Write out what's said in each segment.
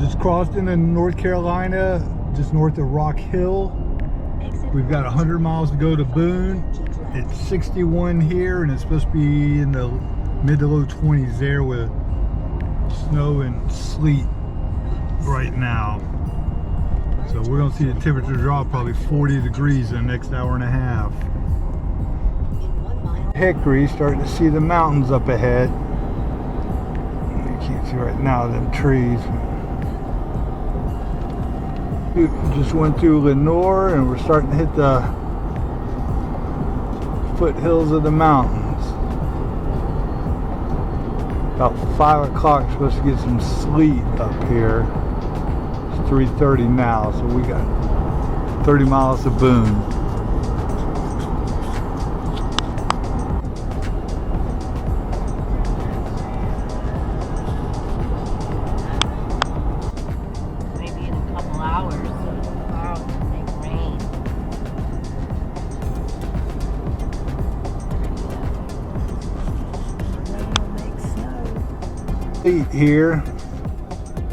Just crossed into North Carolina, just north of Rock Hill. We've got 100 miles to go to Boone. It's 61 here, and it's supposed to be in the mid to low 20s there with snow and sleet right now. So we're going to see the temperature drop probably 40 degrees in the next hour and a half. Hickory, starting to see the mountains up ahead. You can't see right now them trees. We just went through Lenore and we're starting to hit the foothills of the mountains. About 5 o'clock, we're supposed to get some sleet up here. It's 3:30 now, so we got 30 miles to Boone. Maybe in a couple hours. Wow, big rain. Sleet here.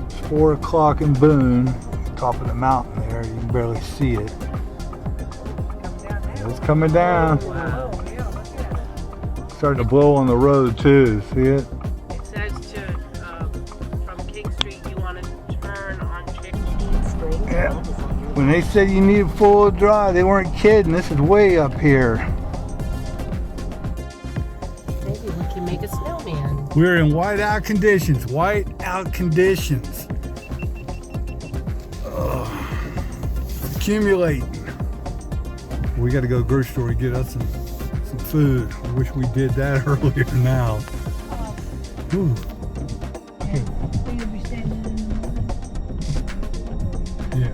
It's 4 o'clock in Boone, top of the mountain there. You can barely see it. It's coming down. Wow. Starting to blow on the road too. See it? It says from King Street you want to turn on Chicken Spring. Yeah. When they said you needed full drive, they weren't kidding. This is way up here. Maybe we can make a snowman. We're in whiteout conditions. Whiteout conditions. It's accumulating. We got to go to the grocery store to get us some food. I wish we did that earlier now. Ooh. Yeah.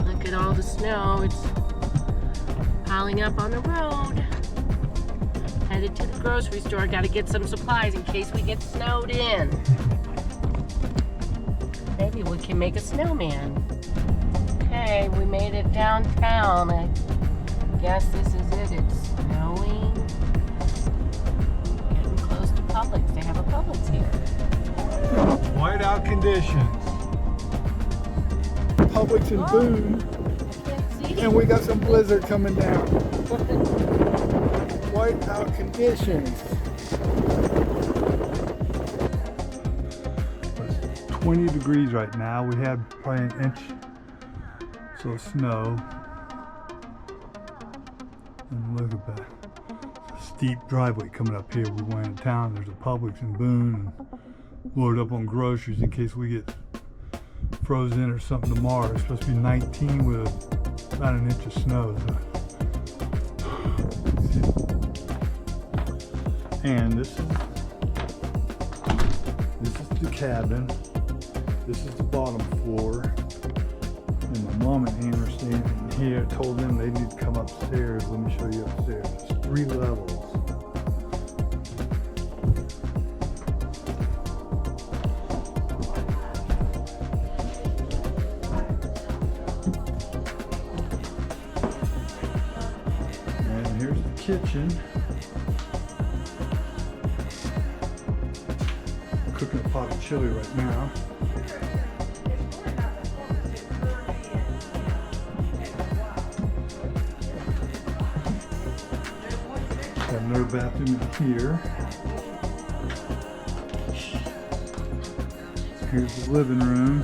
Look at all the snow. It's piling up on the road. Headed to the grocery store. Got to get some supplies in case we get snowed in. Maybe we can make a snowman. Okay, we made it downtown. I guess this is it. It's snowing. Getting close to Publix. They have a Publix here. Whiteout conditions. Publix in Boone. Can't see. And we got some blizzard coming down. Whiteout conditions. It's 20 degrees right now. We had probably an inch so snow. And look at that steep driveway coming up here. We went into town. There's a Publix in Boone. And load up on groceries in case we get frozen or something tomorrow. It's supposed to be 19 with about an inch of snow. And this is the cabin. This is the bottom floor. And my mom and Ann are standing here. I told them they need to come upstairs. Let me show you upstairs. It's 3 levels. And here's the kitchen. Cooking a pot of chili right now. Got another bathroom in here. Here's the living room.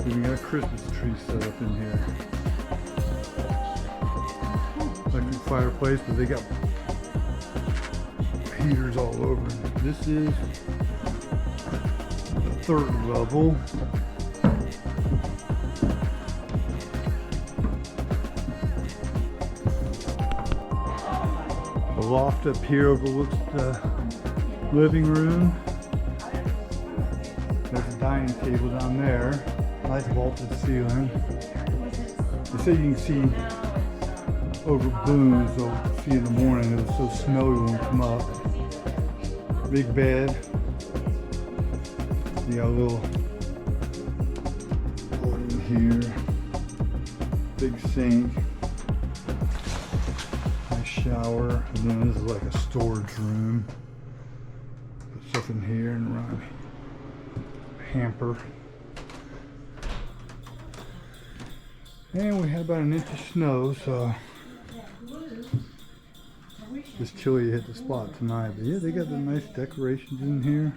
We got a Christmas tree set up in here. Electric fireplace, but they got heaters all over. This is the 3rd level. The loft up here overlooks the living room. There's a dining table down there. Nice vaulted ceiling. They say you can see over Boone, so see in the morning. It was so snowy when we come up. Big bed. You got a little in here. Big sink. Nice shower, and then this is like a storage room. Put stuff in here and run hamper. And we had about an inch of snow, so it's chilly to hit the spot tonight. But yeah, they got the nice decorations in here.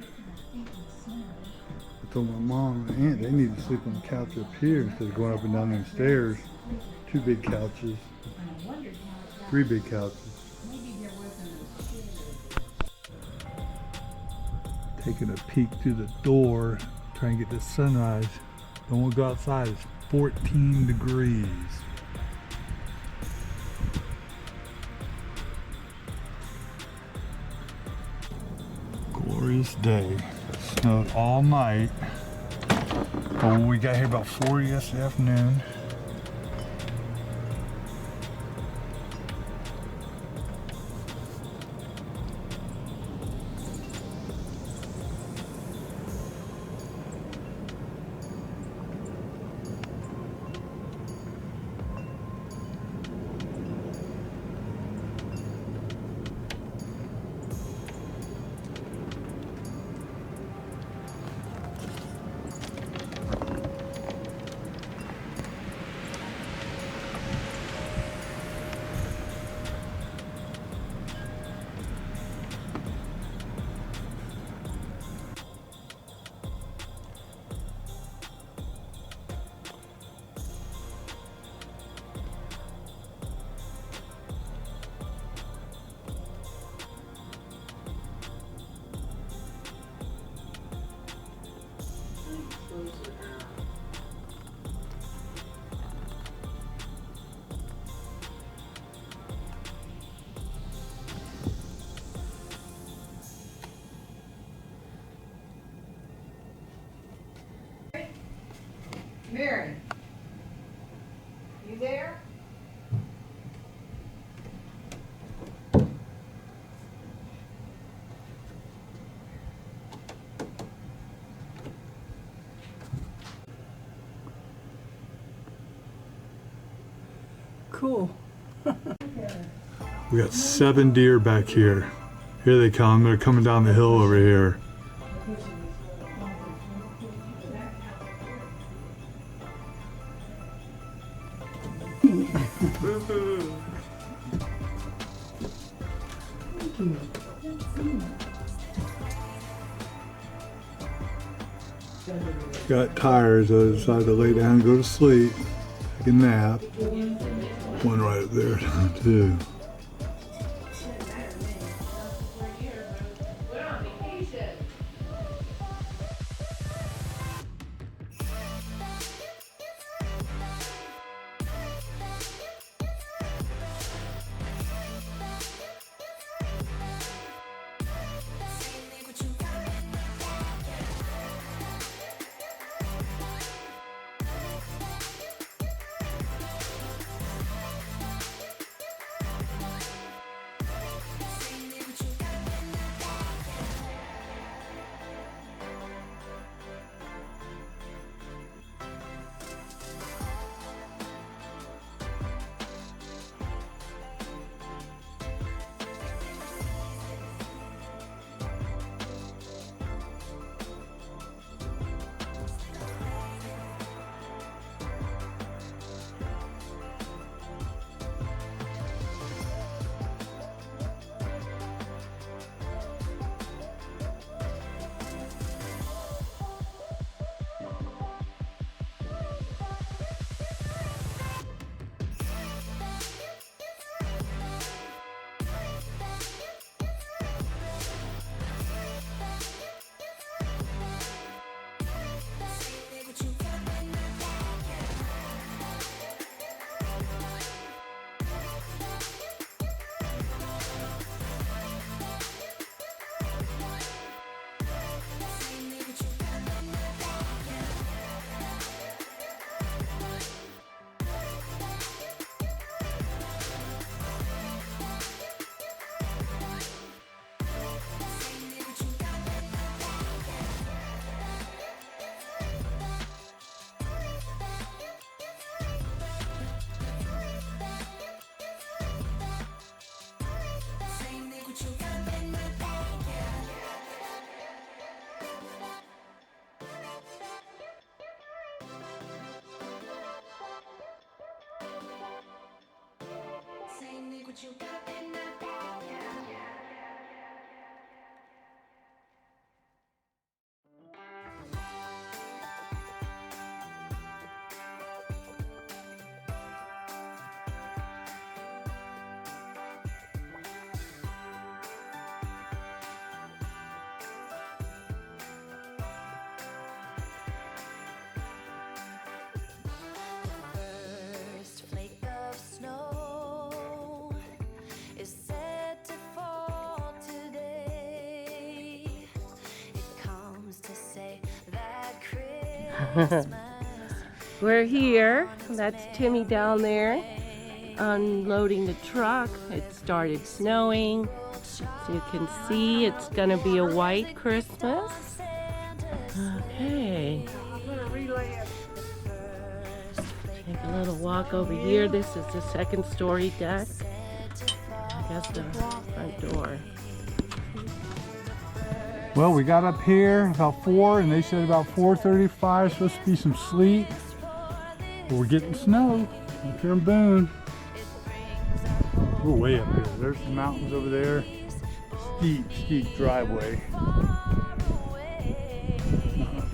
I told my mom and aunt they need to sleep on the couch up here instead of going up and down them stairs. 2 big couches. 3 big couches. Taking a peek through the door, trying to get the sunrise. Don't want to go outside. It's 14 degrees. Glorious day. It snowed all night. Oh, we got here about 4 yesterday afternoon. Mary, you there? Cool. We got 7 deer back here. Here they come. They're coming down the hill over here. Got tired, so I decided to lay down and go to sleep. Take a nap. One right up there, too. First flake of snow is set to fall today. It comes to say that Christmas. We're here. That's Timmy down there unloading the truck. It started snowing. So you can see it's gonna be a white Christmas. Okay. Take a little walk over here. This is the second story deck. I guess the front door. Well, we got up here about 4, and they said about 4:35 supposed to be some sleet. But we're getting snow up here in Boone. We're way up here. There's the mountains over there. Steep driveway.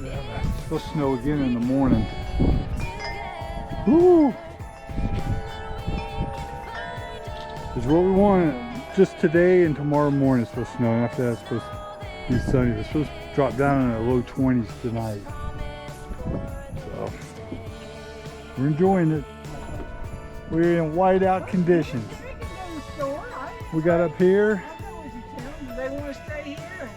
It's supposed to snow again in the morning. Woo! It's what we want. Just today and tomorrow morning it's supposed to snow. And after that it's supposed to be sunny. It's supposed to drop down in the low 20s tonight. So we're enjoying it. We're in whiteout conditions. We got up here. They want to stay here.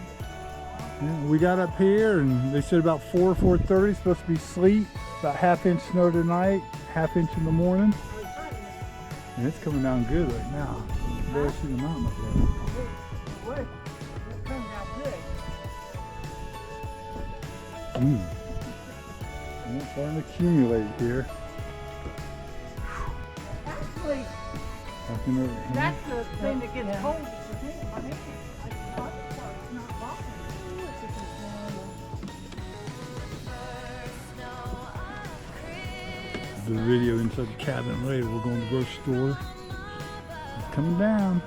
Yeah, we got up here and they said about 4:30 it's supposed to be sleet. About ½ inch snow tonight, ½ inch in the morning. And it's coming down good right now. You can barely see the mountain up there. What? It comes out good. And it's starting to accumulate here. Actually, Nothing over here. that's the thing that gets cold. It's the thing in my hand. It's not bothering me. It's just The video inside the cabin later. We're going to the grocery store. It's coming down.